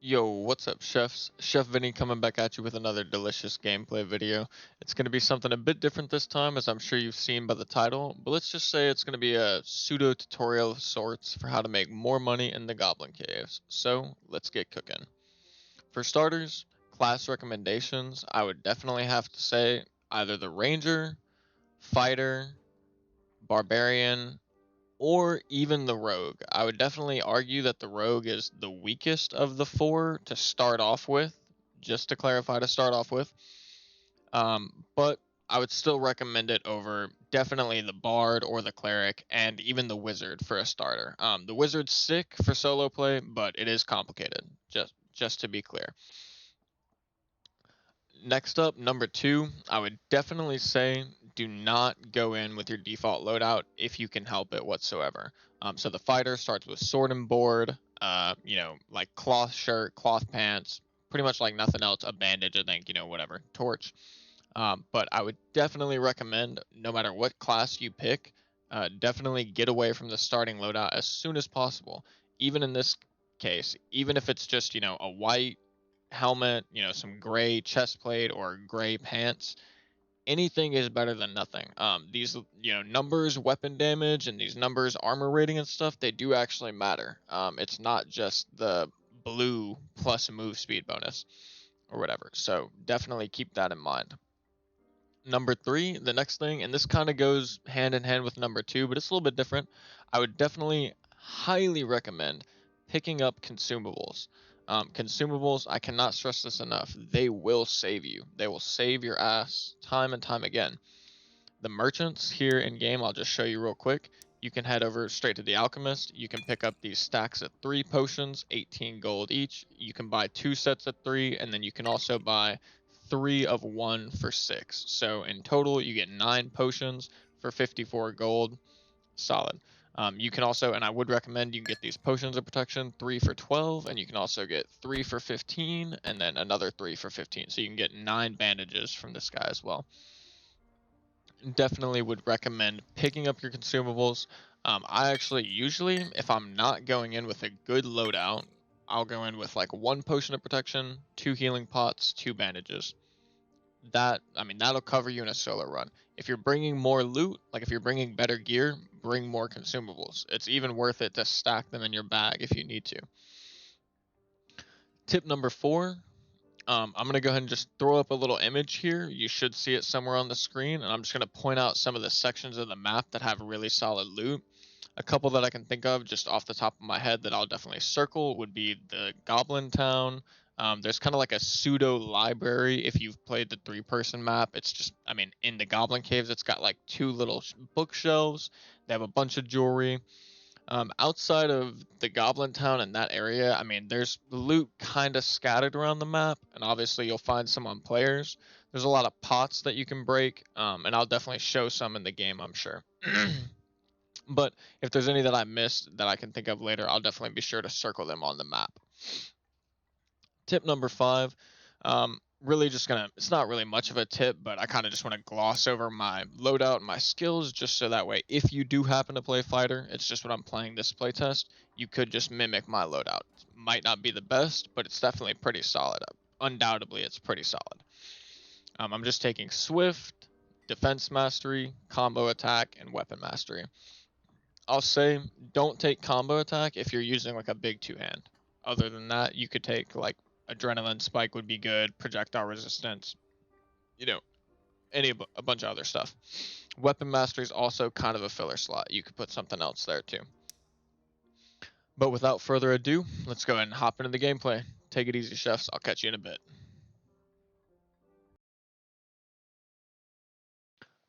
Yo, what's up, chefs? Chef Vinny coming back at you with another delicious gameplay video. It's going to be something a bit different this time, as I'm sure you've seen by the title, but let's just say it's going to be a pseudo tutorial of sorts for how to make more money in the Goblin Caves. So, let's get cooking. For starters, class recommendations, I would definitely have to say either the Ranger, Fighter, Barbarian, or even the rogue. I would definitely argue that the rogue is the weakest of the four to start off with, just to clarify, to start off with. But I would still recommend it over definitely the bard or the cleric and even the wizard for a starter. The wizard's sick for solo play, but it is complicated, just to be clear. Next up, number two, I would definitely say do not go in with your default loadout if you can help it whatsoever. So the fighter starts with sword and board, like cloth shirt, cloth pants, pretty much like nothing else, a bandage, I think, whatever, torch. But I would definitely recommend, no matter what class you pick, definitely get away from the starting loadout as soon as possible. Even in this case, even if it's just, a white helmet, some gray chest plate or gray pants, anything is better than nothing. These, numbers, weapon damage, and these numbers, armor rating and stuff, they do actually matter. It's not just the blue plus move speed bonus or whatever. So definitely keep that in mind. Number three, the next thing, and this kind of goes hand in hand with number two, but it's a little bit different. I would definitely highly recommend picking up consumables. Consumables, I cannot stress this enough. They will save you. They will save your ass time and time again. The merchants here in game, I'll just show you real quick. You can head over straight to the alchemist. You can pick up these stacks of 3 potions, 18 gold each. You can buy 2 sets of 3, and then you can also buy 3 of 1 for 6. So in total, you get 9 potions for 54 gold. Solid. You can also, and I would recommend you can get these potions of protection, 3 for 12, and you can also get 3 for 15, and then another 3 for 15. So you can get 9 bandages from this guy as well. Definitely would recommend picking up your consumables. I actually usually, if I'm not going in with a good loadout, I'll go in with like 1 potion of protection, 2 healing pots, 2 bandages. That'll cover you in a solo run. If you're bringing more loot, like if you're bringing better gear, bring more consumables. It's even worth it to stack them in your bag if you need to. Tip number four, I'm going to go ahead and just throw up a little image here. You should see it somewhere on the screen, and I'm just going to point out some of the sections of the map that have really solid loot. A couple that I can think of just off the top of my head that I'll definitely circle would be the Goblin Town. There's kind of like a pseudo library if you've played the 3-person map. It's just, in the Goblin Caves, it's got like 2 little bookshelves. They have a bunch of jewelry. Outside of the Goblin Town and that area, there's loot kind of scattered around the map, and obviously you'll find some on players. There's a lot of pots that you can break, and I'll definitely show some in the game, I'm sure. But if there's any that I missed that I can think of later, I'll definitely be sure to circle them on the map. Tip number five, really just gonna, it's not really much of a tip, but I kind of just want to gloss over my loadout and my skills just so that way if you do happen to play fighter, it's just what I'm playing this playtest, you could just mimic my loadout. Might not be the best, but it's definitely pretty solid. Undoubtedly, it's pretty solid. I'm just taking Swift, Defense Mastery, Combo Attack, and Weapon Mastery. I'll say don't take Combo Attack if you're using like a big two-hand. Other than that, you could take like Adrenaline Spike would be good, Projectile Resistance, you know, a bunch of other stuff. Weapon Mastery is also kind of a filler slot. You could put something else there too. But without further ado, let's go ahead and hop into the gameplay. Take it easy, chefs. I'll catch you in a bit.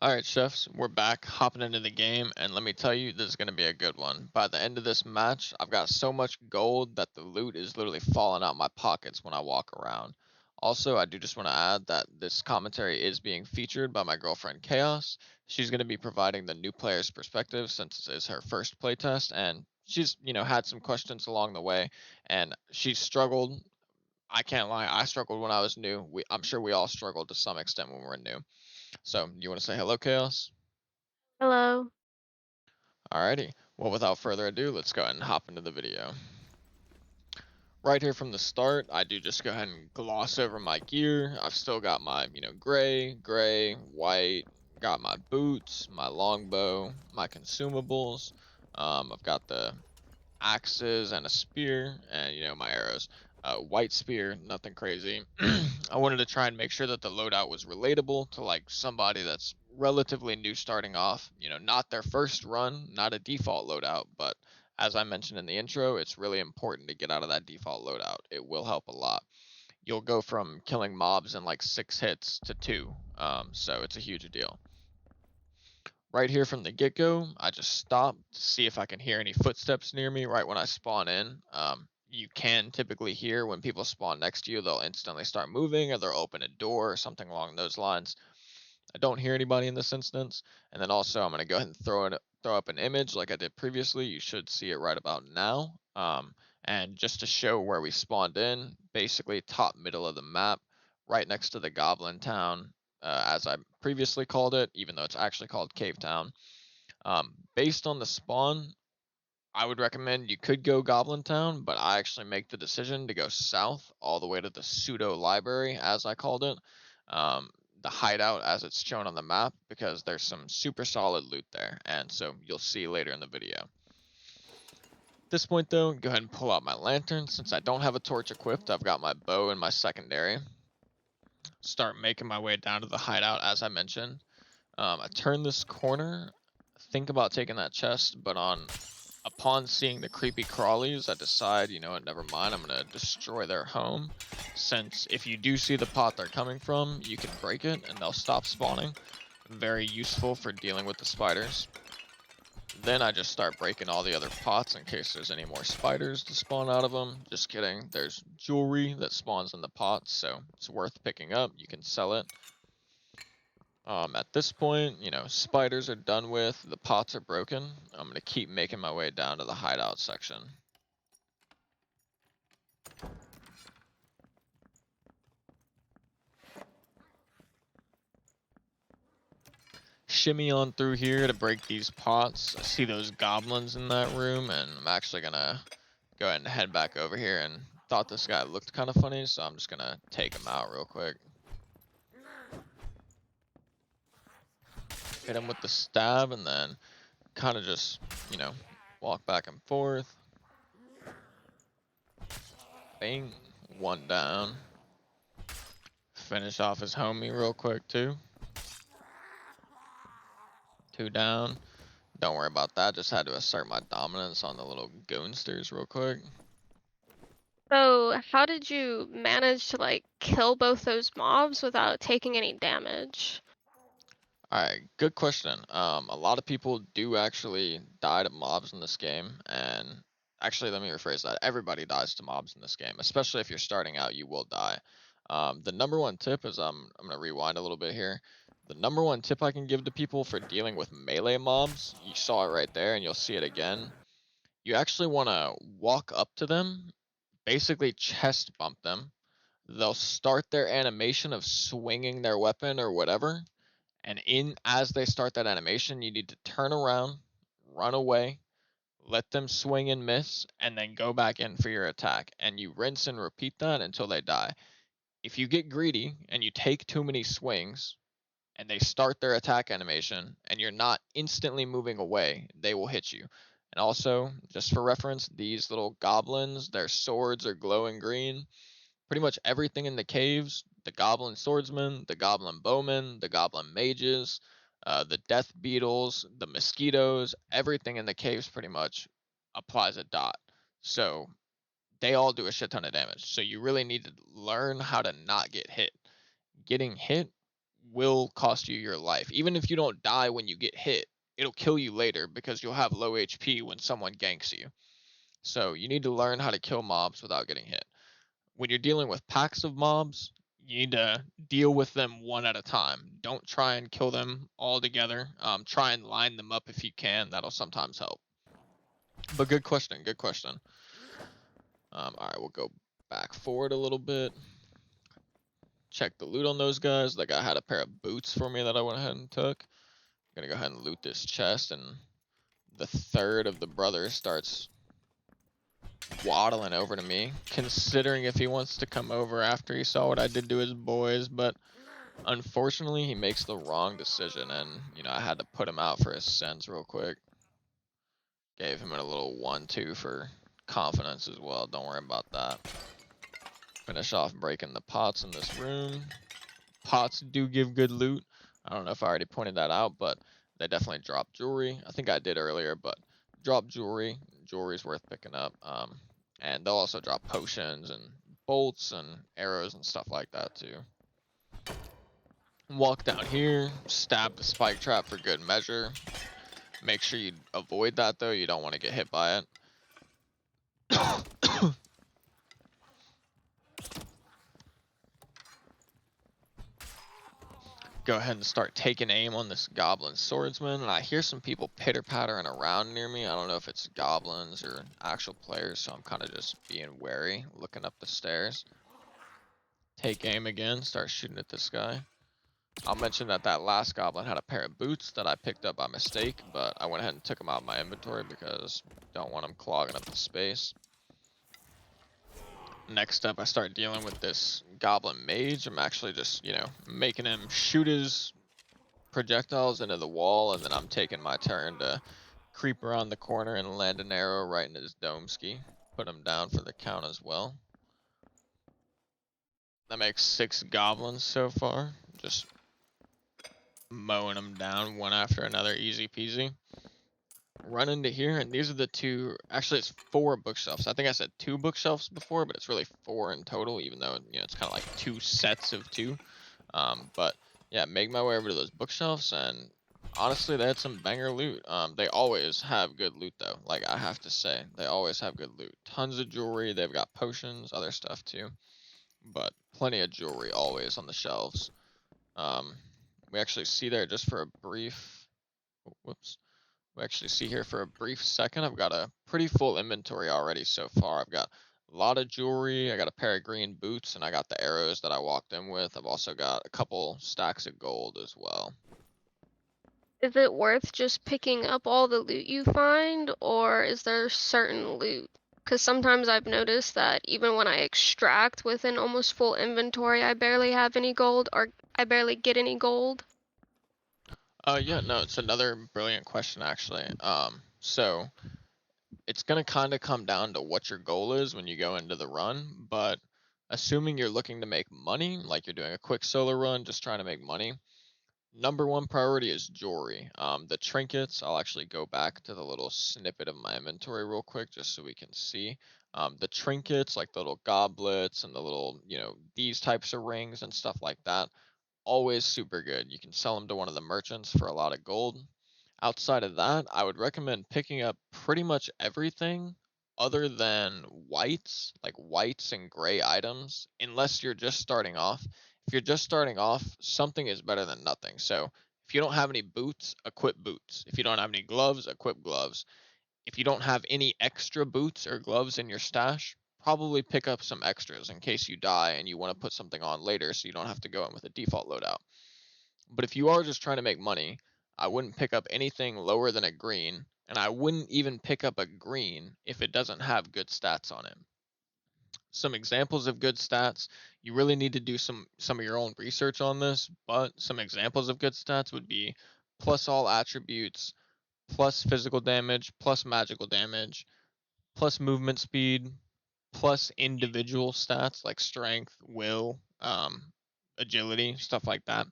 Alright, chefs, we're back, hopping into the game, and let me tell you, this is going to be a good one. By the end of this match, I've got so much gold that the loot is literally falling out my pockets when I walk around. Also, I do just want to add that this commentary is being featured by my girlfriend Chaos. She's going to be providing the new player's perspective since this is her first playtest, and she's, had some questions along the way, and she's struggled. I can't lie, I struggled when I was new. I'm sure we all struggled to some extent when we're new. So, you want to say hello, Chaos? Hello. Alrighty. Well, without further ado, let's go ahead and hop into the video. Right here from the start, I do just go ahead and gloss over my gear. I've still got my, gray, white, got my boots, my longbow, my consumables. I've got the axes and a spear and, my arrows. White spear, nothing crazy. I wanted to try and make sure that the loadout was relatable to like somebody that's relatively new starting off, not their first run, not a default loadout, but as I mentioned in the intro, it's really important to get out of that default loadout. It will help a lot. You'll go from killing mobs in like 6 hits to 2, so it's a huge deal. Right here from the get-go, I just stop to see if I can hear any footsteps near me right when I spawn in. You can typically hear when people spawn next to you, they'll instantly start moving or they'll open a door or something along those lines. I don't hear anybody in this instance. And then also I'm going to go ahead and throw up an image like I did previously. You should see it right about now. And just to show where we spawned in, basically top middle of the map, right next to the Goblin Town, as I previously called it, even though it's actually called Cave Town. Based on the spawn, I would recommend you could go Goblin Town, but I actually make the decision to go south all the way to the pseudo library, as I called it. The hideout as it's shown on the map, because there's some super solid loot there, and so you'll see later in the video. At this point though, go ahead and pull out my lantern. Since I don't have a torch equipped, I've got my bow in my secondary. Start making my way down to the hideout as I mentioned. I turn this corner, think about taking that chest, but upon seeing the creepy crawlies, I decide, you know what, never mind, I'm going to destroy their home. Since if you do see the pot they're coming from, you can break it and they'll stop spawning. Very useful for dealing with the spiders. Then I just start breaking all the other pots in case there's any more spiders to spawn out of them. Just kidding, there's jewelry that spawns in the pots, so it's worth picking up. You can sell it. At this point, spiders are done with, the pots are broken. I'm going to keep making my way down to the hideout section. Shimmy on through here to break these pots. I see those goblins in that room, and I'm actually going to go ahead and head back over here, and thought this guy looked kind of funny, so I'm just going to take him out real quick. Hit him with the stab, and then kind of just, walk back and forth. Bang, one down. Finish off his homie real quick too. 2 down. Don't worry about that, just had to assert my dominance on the little goonsters real quick. So, how did you manage to like kill both those mobs without taking any damage? Alright, good question. A lot of people do actually die to mobs in this game, and actually let me rephrase that. Everybody dies to mobs in this game, especially if you're starting out, you will die. The number one tip is, I'm gonna rewind a little bit here. The number one tip I can give to people for dealing with melee mobs, you saw it right there and you'll see it again. You actually wanna walk up to them, basically chest bump them. They'll start their animation of swinging their weapon or whatever, and as they start that animation, you need to turn around, run away, let them swing and miss, and then go back in for your attack. And you rinse and repeat that until they die. If you get greedy and you take too many swings and they start their attack animation and you're not instantly moving away, they will hit you. And also, just for reference, these little goblins, their swords are glowing green. Pretty much everything in the caves, the goblin swordsmen, the goblin bowmen, the goblin mages, the death beetles, the mosquitoes, everything in the caves pretty much applies a dot. So they all do a shit ton of damage. So you really need to learn how to not get hit. Getting hit will cost you your life. Even if you don't die when you get hit, it'll kill you later because you'll have low HP when someone ganks you. So you need to learn how to kill mobs without getting hit. When you're dealing with packs of mobs, you need to deal with them one at a time. Don't try and kill them all together. Try and line them up if you can. That'll sometimes help. But good question. Good question. All right, we'll go back forward a little bit. Check the loot on those guys. That guy had a pair of boots for me that I went ahead and took. I'm gonna go ahead and loot this chest, and the third of the brothers starts waddling over to me, considering if he wants to come over after he saw what I did to his boys, but unfortunately he makes the wrong decision, and, you know, I had to put him out for his sins real quick. Gave him a little 1-2 for confidence as well, don't worry about that. Finish off breaking the pots in this room. Pots do give good loot. I don't know if I already pointed that out, but they definitely drop jewelry. I think I did earlier, but drop jewelry. Jewelry's worth picking up. And they'll also drop potions and bolts and arrows and stuff like that too. Walk down here, stab the spike trap for good measure. Make sure you avoid that though, you don't want to get hit by it. Go ahead and start taking aim on this goblin swordsman, and I hear some people pitter-pattering around near me. I don't know if it's goblins or actual players, so I'm kind of just being wary, looking up the stairs. Take aim again, start shooting at this guy. I'll mention that that last goblin had a pair of boots that I picked up by mistake, but I went ahead and took them out of my inventory because don't want them clogging up the space. Next up, I start dealing with this goblin mage. I'm actually just, you know, making him shoot his projectiles into the wall, and then I'm taking my turn to creep around the corner and land an arrow right in his dome ski. Put him down for the count as well. That makes 6 goblins so far. Just mowing them down one after another, easy peasy. Run into here, and these are the 2, actually it's 4 bookshelves. I think I said 2 bookshelves before, but it's really 4 in total, even though, you know, it's kind of like 2 sets of 2. But yeah, make my way over to those bookshelves, and honestly, they had some banger loot. They always have good loot though, like I have to say, they always have good loot. Tons of jewelry, they've got potions, other stuff too, but plenty of jewelry always on the shelves. We actually see there just for a brief, whoops. We actually see here for a brief second, I've got a pretty full inventory already so far. I've got a lot of jewelry, I got a pair of green boots, and I got the arrows that I walked in with. I've also got a couple stacks of gold as well. Is it worth just picking up all the loot you find, or is there certain loot? Because sometimes I've noticed that even when I extract with an almost full inventory, I barely have any gold, or I barely get any gold. Yeah, no, it's another brilliant question actually. So it's gonna kind of come down to what your goal is when you go into the run, but assuming you're looking to make money, like you're doing a quick solo run, just trying to make money, number one priority is jewelry. The trinkets, I'll actually go back to the little snippet of my inventory real quick just so we can see. The trinkets, like the little goblets and the little, you know, these types of rings and stuff like that, always super good. You can sell them to one of the merchants for a lot of gold. Outside of that, I would recommend picking up pretty much everything other than whites, like whites and gray items, unless you're just starting off. If you're just starting off, something is better than nothing. So if you don't have any boots, equip boots. If you don't have any gloves, equip gloves. If you don't have any extra boots or gloves in your stash, probably pick up some extras in case you die and you want to put something on later so you don't have to go in with a default loadout. But if you are just trying to make money, I wouldn't pick up anything lower than a green, and I wouldn't even pick up a green if it doesn't have good stats on it. Some examples of good stats, you really need to do some of your own research on this, but some examples of good stats would be plus all attributes, plus physical damage, plus magical damage, plus movement speed, plus individual stats like strength, will, agility, stuff like that.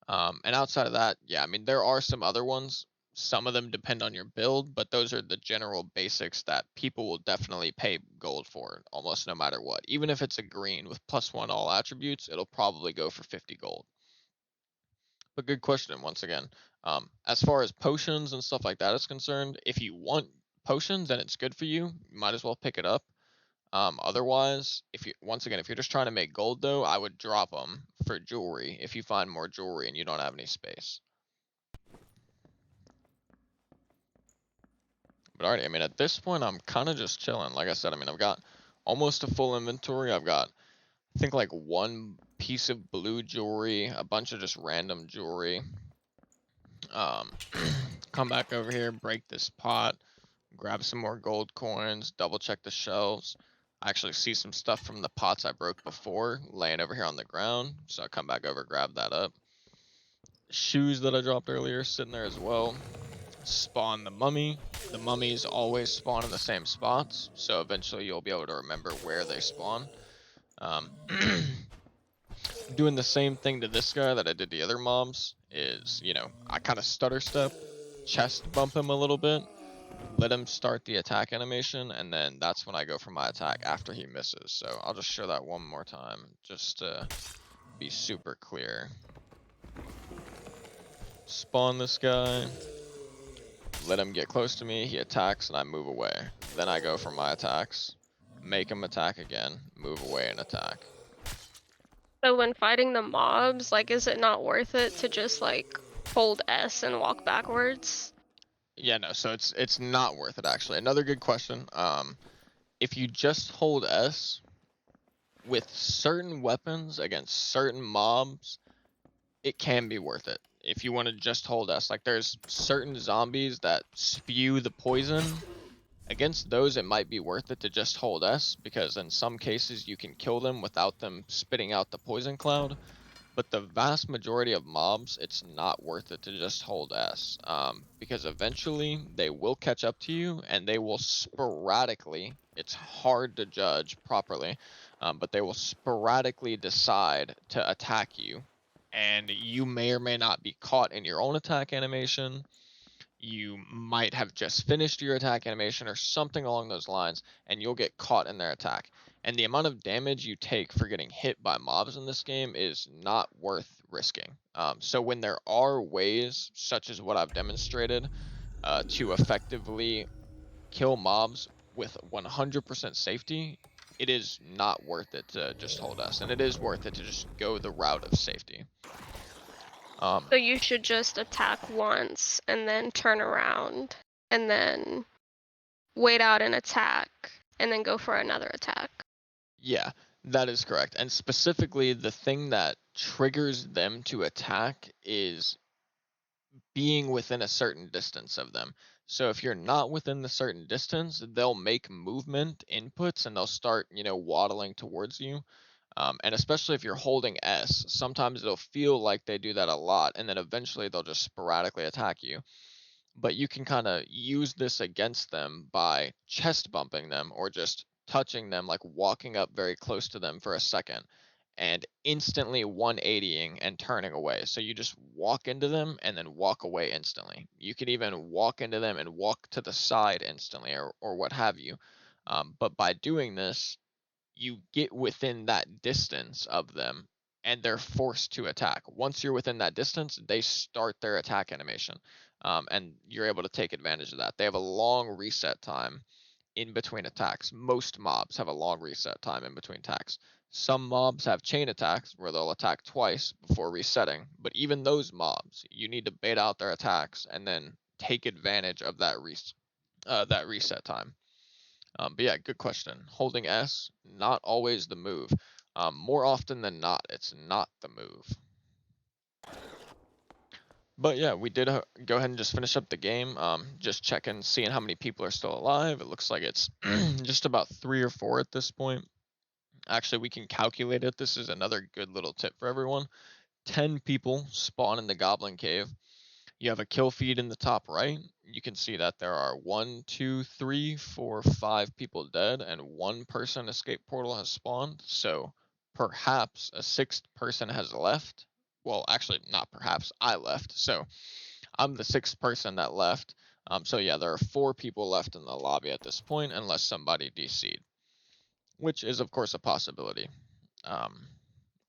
And outside of that, yeah, I mean, there are some other ones. Some of them depend on your build, but those are the general basics that people will definitely pay gold for almost no matter what. Even if it's a green with +1 all attributes, it'll probably go for 50 gold. But good question once again. As far as potions and stuff like that is concerned, if you want potions and it's good for you, you might as well pick it up. Otherwise, if you once again, if you're just trying to make gold though, I would drop them for jewelry if you find more jewelry and you don't have any space. But alright, I mean, at this point, I'm kind of just chilling. Like I said, I mean, I've got almost a full inventory. I've got, I think, like 1 piece of blue jewelry, a bunch of just random jewelry. Come back over here, break this pot, grab some more gold coins, double check the shelves. I actually see some stuff from the pots I broke before laying over here on the ground, so I come back over, grab that up. Shoes that I dropped earlier sitting there as well. Spawn the mummy. The mummies always spawn in the same spots, so eventually you'll be able to remember where they spawn. Um, doing the same thing to this guy that I did the other mobs is, I kind of stutter step, chest bump him a little bit, let him start the attack animation, and then that's when I go for my attack after he misses. So I'll just show that one more time, just to be super clear. Spawn this guy, let him get close to me, he attacks, and I move away. Then I go for my attacks, make him attack again, move away and attack. So when fighting the mobs, like, is it not worth it to just, like, hold S and walk backwards? Yeah, no, so it's not worth it actually. Another good question. If you just hold S with certain weapons against certain mobs, it can be worth it. If you want to just hold S, like there's certain zombies that spew the poison. Against those, it might be worth it to just hold S, because in some cases you can kill them without them spitting out the poison cloud. But the vast majority of mobs, it's not worth it to just hold S, because eventually they will catch up to you and they will sporadically, it's hard to judge properly, but they will sporadically decide to attack you. And you may or may not be caught in your own attack animation. You might have just finished your attack animation or something along those lines, and you'll get caught in their attack. And the amount of damage you take for getting hit by mobs in this game is not worth risking. So when there are ways, such as what I've demonstrated, to effectively kill mobs with 100% safety, it is not worth it to just hold us, and it is worth it to just go the route of safety. So you should just attack once and then turn around and then wait out an attack and then go for another attack. Yeah, that is correct. And specifically, the thing that triggers them to attack is being within a certain distance of them. So if you're not within the certain distance, they'll make movement inputs and they'll start, waddling towards you. And especially if you're holding S, sometimes it'll feel like they do that a lot, and then eventually they'll just sporadically attack you. But you can kind of use this against them by chest bumping them or just touching them, like walking up very close to them for a second and instantly 180ing and turning away. So you just walk into them and then walk away instantly. You can even walk into them and walk to the side instantly, or what have you. But by doing this, you get within that distance of them and they're forced to attack. Once you're within that distance, they start their attack animation. And you're able to take advantage of that. They have a long reset time in between attacks. Most mobs have a long reset time in between attacks. Some mobs have chain attacks where they'll attack twice before resetting, but even those mobs, you need to bait out their attacks and then take advantage of that reset time. But yeah, good question. Holding S, not always the move. More often than not, it's not the move. But yeah, we did go ahead and just finish up the game. Just checking, seeing how many people are still alive. It looks like it's just about 3 or 4 at this point. Actually, we can calculate it. This is another good little tip for everyone. 10 people spawn in the Goblin Cave. You have a kill feed in the top right. You can see that there are 1, 2, 3, 4, 5 people dead, and 1 person escape portal has spawned. So perhaps a 6th person has left. Well, actually, not perhaps. I left. So I'm the 6th person that left. So yeah, there are 4 people left in the lobby at this point, unless somebody DC'd, which is of course a possibility. Um,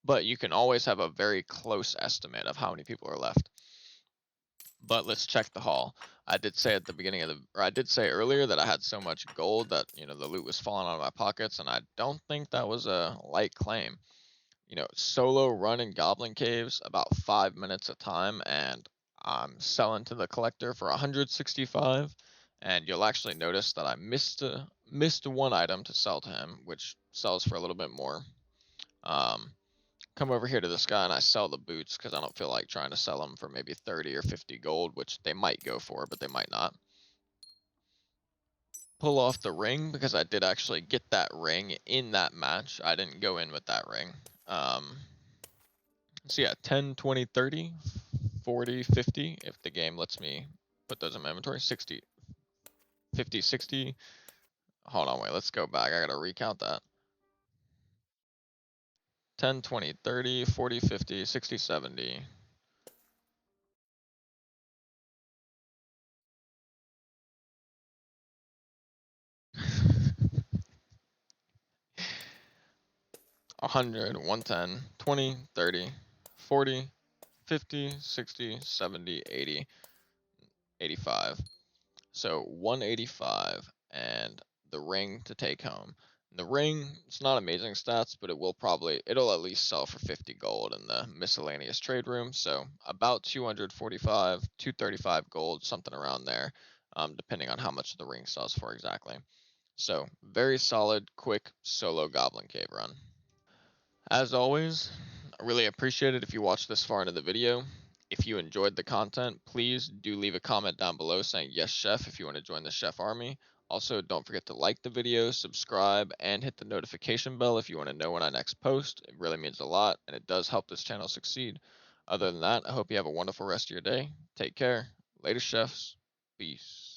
but you can always have a very close estimate of how many people are left. But let's check the haul. I did say at the beginning of or I did say earlier that I had so much gold that, the loot was falling out of my pockets, and I don't think that was a light claim. Solo run in Goblin Caves about 5 minutes a time, and I'm selling to the collector for 165. And you'll actually notice that I missed one item to sell to him, which sells for a little bit more. Come over here to this guy and I sell the boots because I don't feel like trying to sell them for maybe 30 or 50 gold, which they might go for, but they might not. pull off the ring because I did actually get that ring in that match. I didn't go in with that ring. So yeah, 10, 20, 30, 40, 50, if the game lets me put those in my inventory. 60, 50, 60. Hold on, wait, let's go back. I gotta recount that. 10, 20, 30, 40, 50, 60, 70. $100, 110, 20, 30, 40, 50, 60, 70, 80, 85. So 185 and the ring to take home. The ring, it's not amazing stats, but it'll at least sell for 50 gold in the miscellaneous trade room. So about 245, 235 gold, something around there, depending on how much the ring sells for exactly. So very solid, quick solo Goblin Cave run. As always, I really appreciate it if you watched this far into the video. If you enjoyed the content, please do leave a comment down below saying yes, chef, if you want to join the chef army. Also, don't forget to like the video, subscribe, and hit the notification bell if you want to know when I next post. It really means a lot, and it does help this channel succeed. Other than that, I hope you have a wonderful rest of your day. Take care. Later, chefs. Peace.